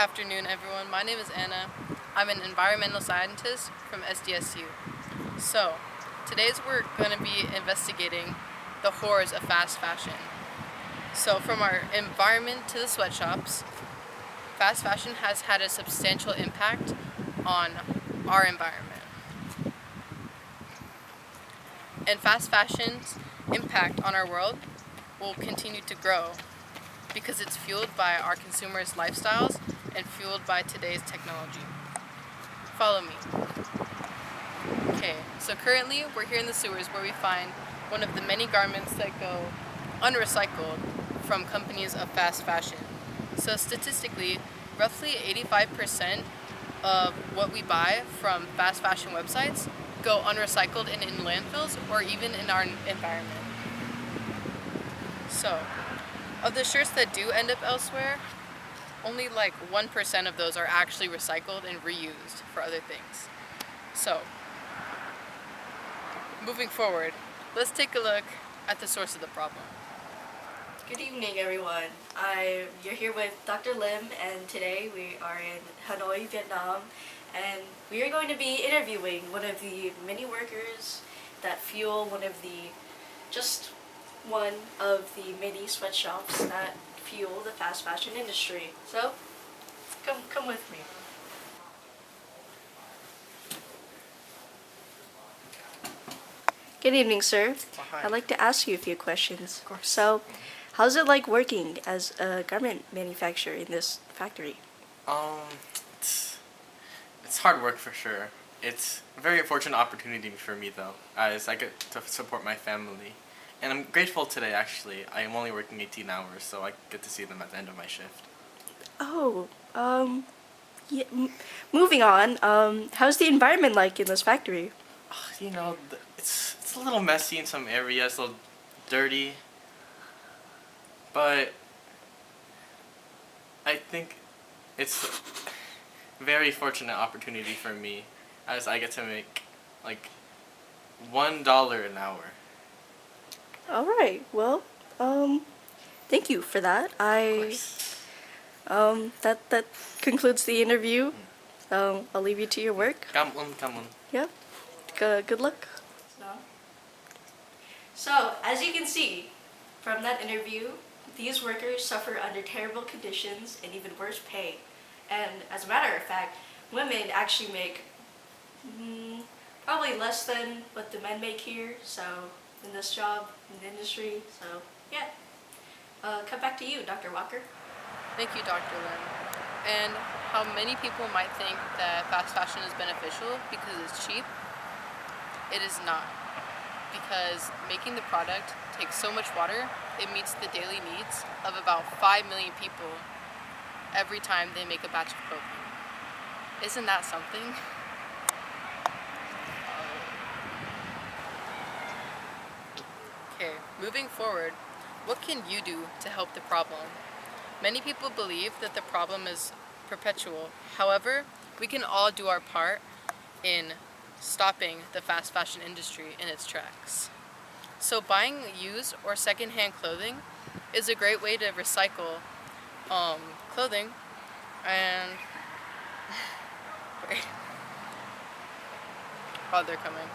afternoon, everyone. My name is Anna. I'm an environmental scientist from SDSU. So, today's we're going to be investigating the horrors of fast fashion. So, from our environment to the sweatshops, fast fashion has had a substantial impact on our environment. And fast fashion's impact on our world will continue to grow because it's fueled by our consumers' lifestyles and fueled by today's technology. Follow me. Okay, so currently we're here in the sewers where we find one of the many garments that go unrecycled from companies of fast fashion. So statistically, roughly 85% of what we buy from fast fashion websites go unrecycled and in landfills or even in our environment. So, of the shirts that do end up elsewhere, only like 1% of those are actually recycled and reused for other things. So, moving forward, let's take a look at the source of the problem. Good evening, everyone. You're here with Dr. Lim, and today we are in Hanoi, Vietnam, and we are going to be interviewing one of the many workers that fuel one of the many sweatshops that fuel the fast fashion industry. So, come with me. Good evening, sir. Hi. I'd like to ask you a few questions. Of course. So, how's it like working as a garment manufacturer in this factory? It's hard work for sure. It's a very fortunate opportunity for me though, as I get to support my family. And I'm grateful today actually. I am only working 18 hours, so I get to see them at the end of my shift. Oh, yeah, moving on, how's the environment like in this factory? You know, it's a little messy in some areas, a little dirty. But I think it's a very fortunate opportunity for me, as I get to make like $1 an hour. All right, well, thank you for that. Of course. That concludes the interview. I'll leave you to your work. Come on. Yeah, good luck. So, as you can see from that interview, these workers suffer under terrible conditions and even worse pay. And as a matter of fact, women actually make probably less than what the men make here. So, in this job, in the industry. So, yeah. Come back to you, Dr. Walker. Thank you, Dr. Lim. And how many people might think that fast fashion is beneficial because it's cheap, it is not. Because making the product takes so much water, it meets the daily needs of about 5 million people every time they make a batch of clothing. Isn't that something? Okay, moving forward, what can you do to help the problem? Many people believe that the problem is perpetual. However, we can all do our part in stopping the fast fashion industry in its tracks. So buying used or secondhand clothing is a great way to recycle clothing and wait. Oh, they're coming.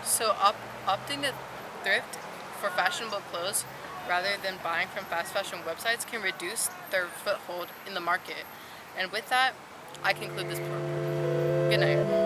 So opting to thrift for fashionable clothes rather than buying from fast fashion websites can reduce their foothold in the market. And with that, I conclude this program. Good night.